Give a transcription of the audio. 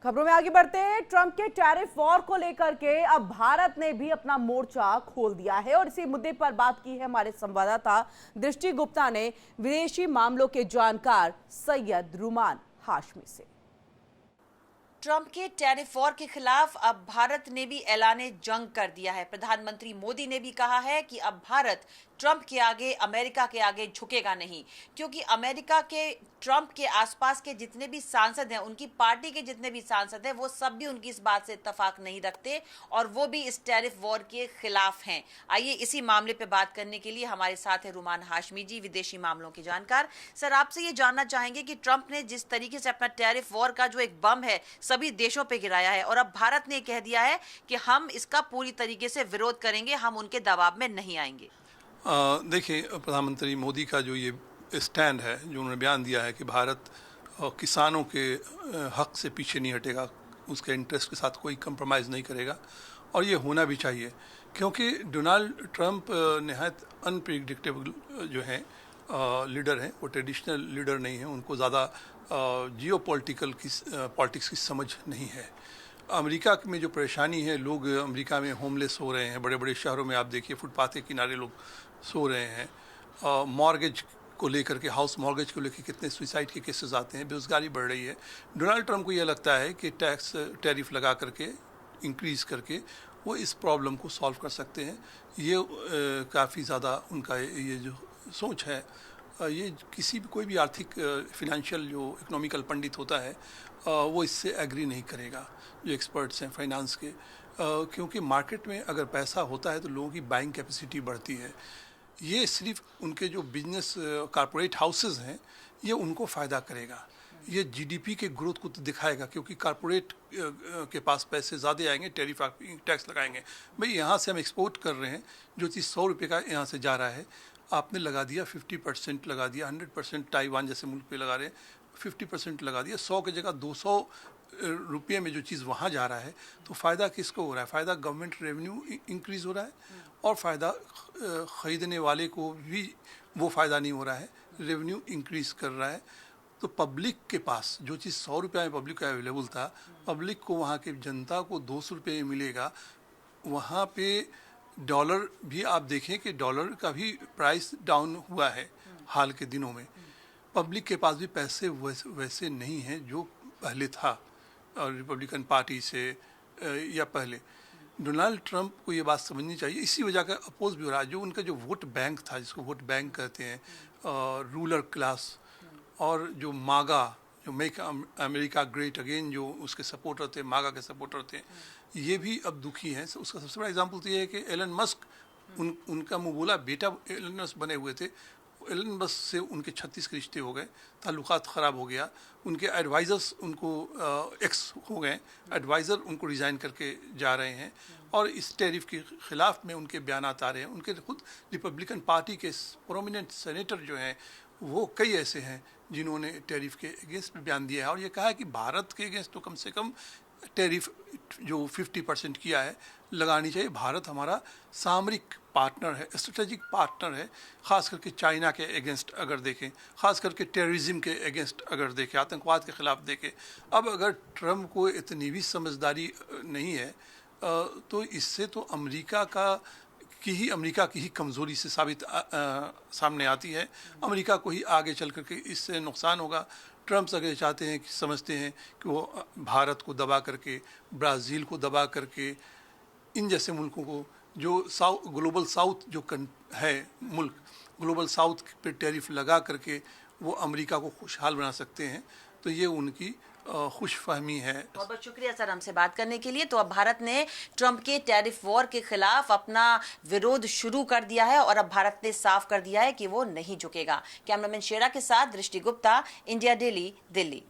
खबरों में आगे बढ़ते हैं। ट्रंप के टैरिफ वॉर को लेकर के अब भारत ने भी अपना मोर्चा खोल दिया है और इसी मुद्दे पर बात की है हमारे संवाददाता दृष्टि गुप्ता ने विदेशी मामलों के जानकार सैयद रुमान हाशमी से। ट्रंप के टैरिफ वॉर के खिलाफ अब भारत ने भी ऐलाने जंग कर दिया है। प्रधानमंत्री मोदी ने भी कहा है कि अब भारत ट्रंप के आगे, अमेरिका के आगे झुकेगा नहीं, क्योंकि अमेरिका के ट्रंप के आसपास के जितने भी सांसद हैं, उनकी पार्टी के जितने भी सांसद हैं, वो सब भी उनकी इस बात से इत्तेफाक नहीं रखते और वो भी इस टैरिफ वॉर के खिलाफ हैं। आइए इसी मामले पे बात करने के लिए हमारे साथ है रुमान हाशमी जी, विदेशी मामलों के जानकार। सर, आपसे ये जानना चाहेंगे कि ट्रंप ने जिस तरीके से अपना टैरिफ वॉर का जो एक बम है सभी देशों पे गिराया है और अब भारत ने कह दिया है कि हम इसका पूरी तरीके से विरोध करेंगे, हम उनके दबाव में नहीं आएंगे। देखिए, प्रधानमंत्री मोदी का जो ये स्टैंड है, जो उन्होंने बयान दिया है कि भारत किसानों के हक से पीछे नहीं हटेगा, उसके इंटरेस्ट के साथ कोई कंप्रोमाइज़ नहीं करेगा और ये होना भी चाहिए, क्योंकि डोनाल्ड ट्रंप नहायत अनप्रिडिक्टेबल जो हैं लीडर हैं। वो ट्रेडिशनल लीडर नहीं हैं, उनको ज़्यादा पॉलिटिक्स की समझ नहीं है। अमेरिका में जो परेशानी है, लोग अमेरिका में होमलेस हो रहे हैं, बड़े बड़े शहरों में आप देखिए फुटपाथ के किनारे लोग सो रहे हैं। मॉर्गेज को लेकर के, हाउस मॉर्गेज को लेकर कितने सुसाइड के केसेस आते हैं, बेरोजगारी बढ़ रही है। डोनाल्ड ट्रंप को यह लगता है कि टैरिफ लगा करके, इंक्रीज़ करके वो इस प्रॉब्लम को सॉल्व कर सकते हैं। ये काफ़ी ज़्यादा उनका ये जो सोच है, ये किसी भी कोई भी आर्थिक फिनेंशियल जो इकोनॉमिकल पंडित होता है वो इससे एग्री नहीं करेगा, जो एक्सपर्ट्स हैं फाइनेंस के, क्योंकि मार्केट में अगर पैसा होता है तो लोगों की बाइंग कैपेसिटी बढ़ती है। ये सिर्फ उनके जो बिजनेस कॉरपोरेट हाउसेस हैं, ये उनको फ़ायदा करेगा। ये जीडीपी के ग्रोथ को तो दिखाएगा, क्योंकि कॉरपोरेट के पास पैसे ज़्यादा आएंगे, टैरिफ टैक्स लगाएंगे। भाई, यहाँ से हम एक्सपोर्ट कर रहे हैं, जो चीज़ 100 रुपये का यहाँ से जा रहा है, आपने लगा दिया 50% लगा दिया, 100% ताइवान जैसे मुल्क पे लगा रहे हैं, 50% लगा दिया, 100 की जगह 200 रुपये में जो चीज़ वहाँ जा रहा है, तो फ़ायदा किसको हो रहा है? फ़ायदा गवर्नमेंट रेवेन्यू इंक्रीज़ हो रहा है और फ़ायदा ख़रीदने वाले को भी वो फ़ायदा नहीं हो रहा है, रेवेन्यू इंक्रीज़ कर रहा है। तो पब्लिक के पास जो चीज़ 100 रुपये में पब्लिक का अवेलेबल था, पब्लिक को, वहाँ की जनता को 200 रुपये में मिलेगा। वहाँ पे डॉलर भी आप देखें कि डॉलर का भी प्राइस डाउन हुआ है हाल के दिनों में। पब्लिक के पास भी पैसे वैसे नहीं हैं जो पहले था रिपब्लिकन पार्टी से या पहले। डोनाल्ड ट्रंप को ये बात समझनी चाहिए, इसी वजह का अपोज भी हो रहा है। जो उनका जो वोट बैंक था, जिसको वोट बैंक कहते हैं, रूलर क्लास, और जो मागा, जो मेक अमेरिका ग्रेट अगेन, जो उसके सपोर्टर थे, मागा के सपोर्टर थे, ये भी अब दुखी हैं। उसका सबसे बड़ा एग्जांपल तो ये है कि एलन मस्क, उनका मुबोला बेटा एलन मस्क बने हुए थे, एलन मस्क से उनके 36 के रिश्ते हो गए, ताल्लुकात ख़राब हो गया, उनके एडवाइज़र्स उनको एक्स हो गए, एडवाइज़र उनको रिज़ाइन करके जा रहे हैं और इस टैरिफ के ख़िलाफ़ में उनके बयान आ रहे हैं। उनके खुद रिपब्लिकन पार्टी के प्रोमिनेंट सेनेटर जो हैं, वो कई ऐसे हैं जिन्होंने टैरिफ के अगेंस्ट में बयान दिया है और ये कहा है कि भारत के अगेंस्ट तो कम से कम टैरिफ जो 50% किया है लगानी चाहिए। भारत हमारा सामरिक पार्टनर है, स्ट्रेटेजिक पार्टनर है, ख़ास करके चाइना के अगेंस्ट अगर देखें, ख़ास करके टेररिज्म के अगेंस्ट अगर देखें, आतंकवाद के ख़िलाफ़ देखें। अब अगर ट्रंप को इतनी भी समझदारी नहीं है तो इससे तो अमेरिका की ही कमज़ोरी से सामने आती है। अमेरिका को ही आगे चल करके इससे नुकसान होगा। ट्रंप अगर चाहते हैं कि, समझते हैं कि वो भारत को दबा करके, ब्राज़ील को दबा करके, इन जैसे मुल्कों को, जो ग्लोबल साउथ जो है मुल्क, ग्लोबल साउथ पे टैरिफ लगा करके वो अमेरिका को खुशहाल बना सकते हैं, तो ये उनकी खुशफहमी है। बहुत बहुत शुक्रिया सर हमसे बात करने के लिए। तो अब भारत ने ट्रंप के टैरिफ वॉर के खिलाफ अपना विरोध शुरू कर दिया है और अब भारत ने साफ कर दिया है कि वो नहीं झुकेगा। कैमरामैन शेरा के साथ दृष्टि गुप्ता, इंडिया डेली, दिल्ली।